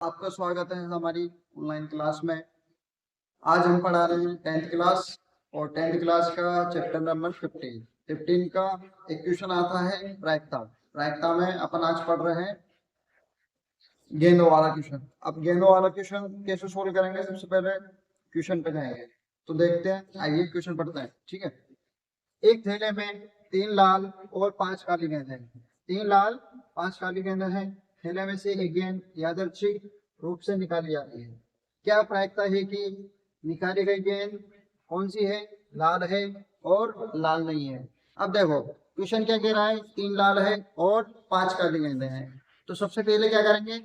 आपका स्वागत है हमारी ऑनलाइन क्लास में। आज हम पढ़ा रहे हैं 10th क्लास और 10th क्लास का चैप्टर नंबर 15 का एक क्वेश्चन आता है प्रायिकता में अपन आज पढ़ रहे हैं गेंदों वाला क्वेश्चन। अब गेंदों वाला क्वेश्चन कैसे सोल्व करेंगे, सबसे पहले क्वेश्चन पे जाएंगे तो देखते हैं। आइए क्वेश्चन पढ़ते हैं, ठीक है। एक थैले में 3 लाल और 5 काली गेंद है। 3 लाल 5 काली गेंद है। थैले में से एक गेंद यादृच्छिक रूप से निकाली जाती है। क्या प्रायिकता है कि निकाली गई गेंद कौन सी है, लाल है और लाल नहीं है। अब देखो क्वेश्चन क्या कह रहा है, 3 लाल है और 5 काली गेंद है। तो सबसे पहले क्या करेंगे,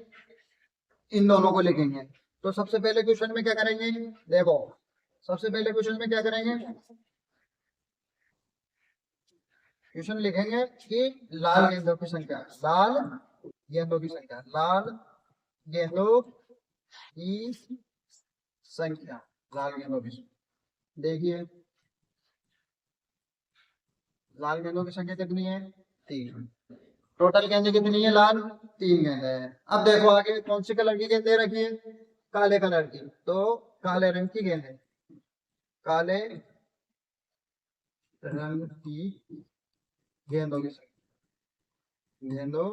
इन दोनों को लिखेंगे। तो सबसे पहले क्वेश्चन में क्या करेंगे, देखो सबसे पहले क्वेश्चन में क्या करेंगे, क्वेश्चन लिखेंगे कि लाल गेंदों की संख्या, लाल गेंदों की संख्या, लाल गेंदों की संख्या, लाल गेंदों की संख्या। देखिए लाल गेंदों की संख्या कितनी है, 3। टोटल गेंदें कितनी है, लाल 3 गेंदें हैं। अब देखो आगे कौन सी कलर की गेंदें रखी है, काले कलर की। तो काले रंग की गेंदें, काले रंग की गेंदों की संख्या, गेंदों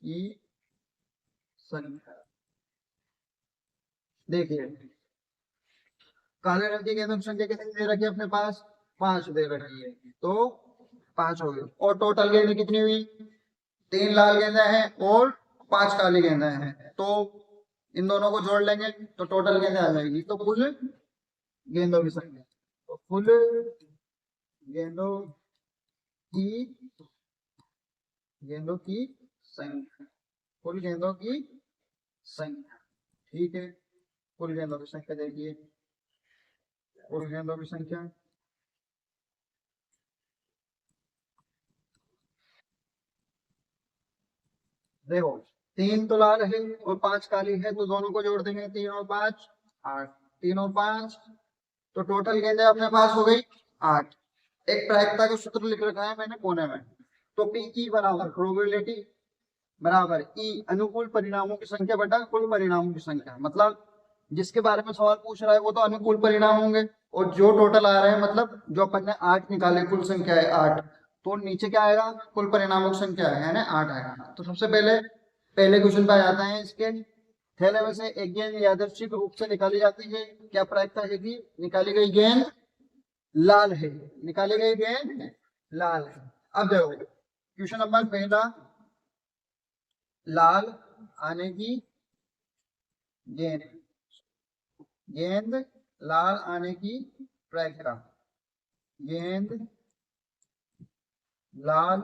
की संख्या। देखिए काले रंग की गेंदों की संख्या कितनी दे रखी है अपने पास, 5 दे रखी है। तो 5 हो गई। और टोटल गेंदें कितनी हुई, 3 लाल गेंदें हैं और 5 काली गेंदें हैं। तो इन दोनों को जोड़ लेंगे तो टोटल गेंदें आ जाएगी। तो कुल गेंदों की संख्या, तो कुल गेंदों की संख्या, कुल गेंदों की संख्या, ठीक है। कुल गेंदों की संख्या देखिए, कुल गेंदों की संख्या, देखो 3 तो लाल है और 5 काली है, तो दोनों को जोड़ देंगे, 3 और 5 8, 3 और 5, तो टोटल गेंदें अपने पास हो गई 8। एक प्रायिकता का सूत्र लिख रखा है मैंने कोने में। तो पी की बराबर प्रोबेबिलिटी बराबर ई अनुकूल परिणामों की संख्या बटा कुल परिणामों की संख्या। मतलब जिसके बारे में सवाल पूछ रहा है वो तो अनुकूल परिणाम होंगे, और जो टोटल आ रहे हैं मतलब जो अपन ने 8 निकाले, कुल संख्या है 8, तो नीचे क्या आएगा, कुल परिणामों की संख्या है ना 8 आएगा। तो सबसे पहले पहले क्वेश्चन पे आ जाते हैं। इसके थैले में से एक गेंद यादृच्छिक रूप से निकाली जाती है। क्या प्रायिकता है कि निकाली गई गेंद लाल है, निकाली गई गेंद लाल है। अब देखो क्वेश्चन नंबर पहला, लाल आने की गेंद, गेंद लाल आने की प्रायिकता, गेंद लाल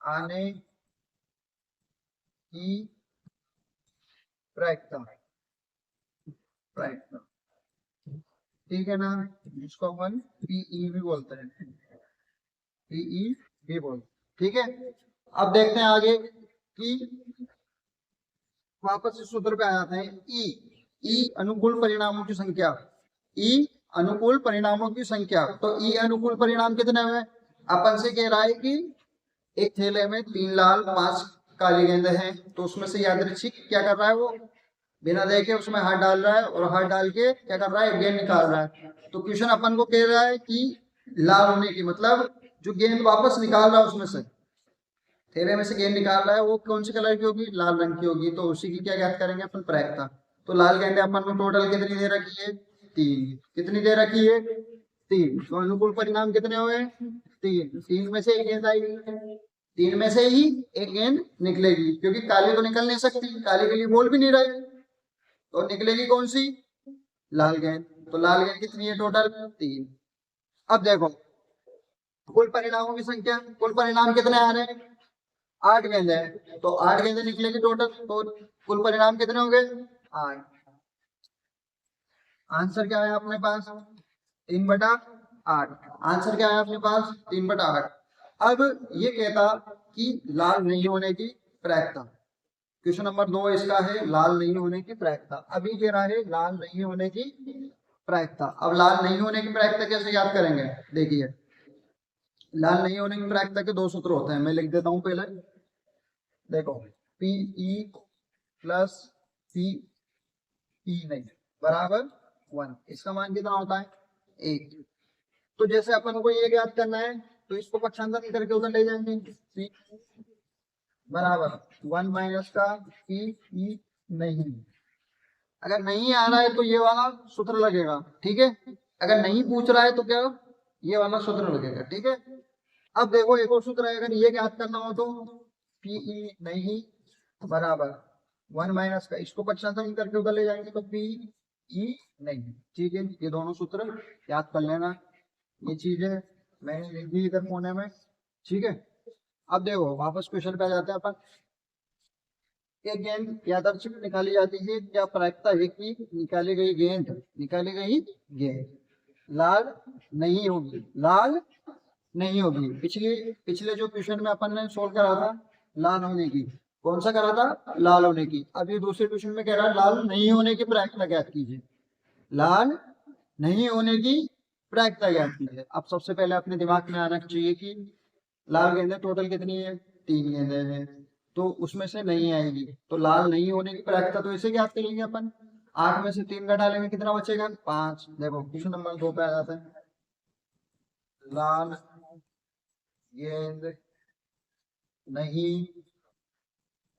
आने की प्रायिकता, प्रायिकता, ठीक है ना, जिसको अपन पीई भी बोलते हैं, पीई भी बोलते, ठीक है। अब देखते हैं आगे कि वापस इस सूत्र पे आ जाते हैं। ई अनुकूल परिणामों की संख्या, ई अनुकूल परिणामों की संख्या। तो ई अनुकूल परिणाम कितने हुए, अपन से कह रहा है कि एक थैले में 3 लाल 5 काली गेंदें हैं, तो उसमें से यादृच्छिक क्या कर रहा है, वो बिना देखे उसमें हाथ डाल रहा है और हाथ डाल के क्या कर रहा है, गेंद निकाल रहा है। तो क्वेश्चन अपन को कह रहा है कि लाल होने की, मतलब जो गेंद वापस निकाल रहा है उसमें से, थैले में से गेंद निकाल रहा है, वो कौन सी कलर की होगी, लाल रंग की होगी। तो उसी की क्या ज्ञात करेंगे अपन, प्रायिकता। तो लाल गेंदें अपन को टोटल कितनी दे रखी है, 3। कितनी दे रखी है, 3। तो अनुकूल परिणाम कितने हुए, 3। 3 में से एक गेंद आएगी, 3 में से ही एक गेंद निकलेगी, क्योंकि काली तो निकल नहीं सकती, काली के लिए बोल भी नहीं रहे, तो निकलेगी कौन सी, लाल गेंद। तो लाल गेंद कितनी है, टोटल 3। अब देखो कुल परिणामों की संख्या, कुल परिणाम कितने आ रहे हैं, 8 गेंदे हैं, तो 8 गेंदे निकलेगी टोटल, तो कुल परिणाम कितने हो गए, 8। आंसर क्या है अपने पास, 3/8। आंसर क्या है अपने पास, 3/8। अब ये कहता कि लाल नहीं होने की प्रायिकता, क्वेश्चन नंबर 2 इसका है, लाल नहीं होने की प्रायिकता। अभी कह रहा है लाल नहीं होने की प्रायिकता। अब लाल नहीं होने की प्रायिकता कैसे याद करेंगे, देखिए लाल नहीं होने की प्रायिकता के 2 सूत्र होते हैं, मैं लिख देता हूं पहले। देखो पीई प्लस पी ई नहीं बराबर 1। इसका मान कितना होता है 1। तो जैसे अपन को ये ज्ञात करना है तो इसको पक्षांतर करके उधर ले जाएंगे पी बराबर 1 माइनस का पी ई नहीं। अगर नहीं आ रहा है तो ये वाला सूत्र लगेगा, ठीक है। अगर नहीं पूछ रहा है तो क्या ये वाला सूत्र लगेगा, ठीक है। अब देखो एक और सूत्र है, अगर ये ज्ञात करना हो तो पीई नहीं बराबर 1 माइनस का, इसको पक्षांतर करके उधर ले जाएंगे तो पीई नहीं, ठीक है। ये दोनों सूत्र याद कर लेना, ये चीज है मैंने लिख दी इधर कोने में, ठीक है। अब देखो वापस क्वेश्चन पे आ जाते हैं अपन। एक गेंद यादृच्छिक निकाली जाती है, क्या प्रायिकता है कि निकाली गई गेंद लाल नहीं होगी, लाल नहीं होगी। पिछले जो क्वेश्चन में अपन ने सोल्व करा था लाल होने की, कौन सा करा था लाल होने की। अब ये दूसरे क्वेश्चन में कह रहा है लाल नहीं होने की प्रायिकता ज्ञात कीजिए, लाल नहीं होने की प्रायिकता ज्ञात कीजिए। अब सबसे पहले अपने दिमाग में आना चाहिए कि लाल गेंदें टोटल कितनी है 3 गेंदें हैं, तो उसमें से नहीं आएगी, तो लाल नहीं होने की प्रायिकता तो इसे ज्ञात करेंगे अपन। 8 में से 3 घटा लेंगे कितना बचेगा 5। देखो क्वेश्चन नंबर 2 पे आ जाता है, लाल गेंद नहीं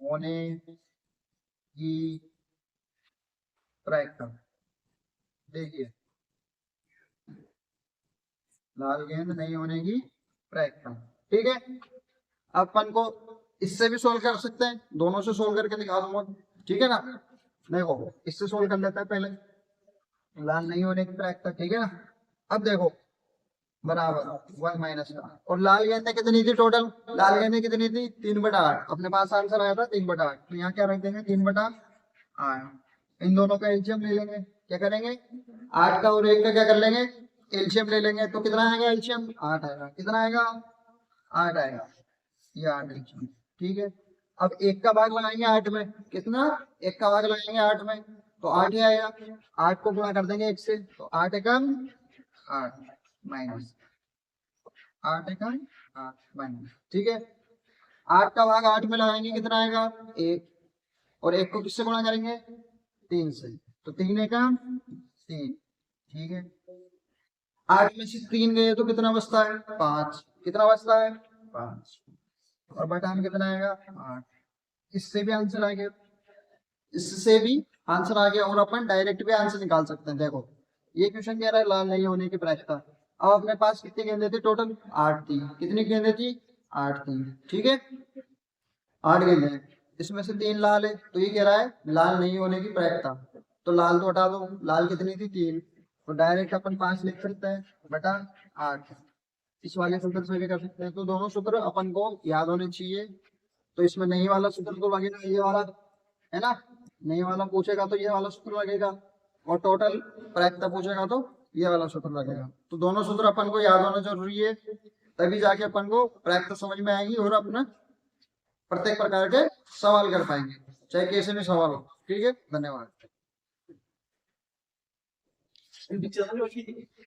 होने की प्रायिकता। देखिए लाल गेंद नहीं होने की प्रायिकता, ठीक है। अपन को इससे भी सोल्व कर सकते हैं, दोनों से सोल्व करके दिखा दूंगा, ठीक है ना। देखो इससे सोल्व कर लेता है पहले, लाल नहीं होने की प्रायिकता, ठीक है ना। अब देखो बराबर 1 माइनस का, और लाल गेंदें कितनी थी टोटल, लाल गेंदें कितनी थी 3/8। अपने पास आंसर आया था 3/8, तो यहाँ क्या रख देंगे 3/8। इन दोनों का एलसीएम ले लेंगे, क्या करेंगे 8 का और 1 का क्या कर लेंगे एलसीएम ले लेंगे, तो कितना आएगा एलसीएम 8 आएगा। कितना आएगा 8 आएगा, ये 8 एलसीएम, ठीक है। अब 1 का भाग लगाएंगे 8 में, कितना 1 का भाग लगाएंगे 8 में तो 8 ही आएगा। 8 को गुणा कर देंगे 1 से, तो 8 एकम 8 माइनस 8 एकम 8 माइनस, ठीक है। 8 का भाग 8 में लगाएंगे कितना आएगा 1, और 1 को किससे गुणा करेंगे 3 से, तो 3 एकम 3, ठीक है। 8 में से 3 गए तो कितना बचता है 5, कितना बचता है 5, और बटा में कितना आएगा 8। इससे भी आंसर आ गया, इससे भी आंसर आ गया, और अपन डायरेक्ट भी आंसर निकाल सकते हैं। देखो ये क्वेश्चन कह रहा है लाल नहीं होने की प्रायिकता। अब अपने पास कितनी गेंदें थी टोटल 8 थी, कितनी गेंदें थी 8 थी, ठीक है 8 गेंदें, इसमें से 3 लाल है, तो ये कह रहा है लाल नहीं होने की प्रायिकता। तो लाल तो हटा दो, लाल कितनी थी 3, तो डायरेक्ट अपन 5 लिख सकते हैं बटा 8। इस वाले सूत्र से भी कर सकते हैं, तो दोनों सूत्र अपन को याद होने चाहिए। तो इसमें नहीं वाला सूत्र तो लगेगा ये वाला, है ना, नहीं वाला पूछेगा तो ये वाला सूत्र लगेगा, और टोटल प्रायिकता पूछेगा तो ये वाला सूत्र लगेगा। तो दोनों सूत्र अपन को याद होना जरूरी है, तभी जाके अपन को प्रायिकता समझ में आएगी और अपना प्रत्येक प्रकार के सवाल कर पाएंगे, चाहे कैसे भी सवाल हो, ठीक है। धन्यवाद।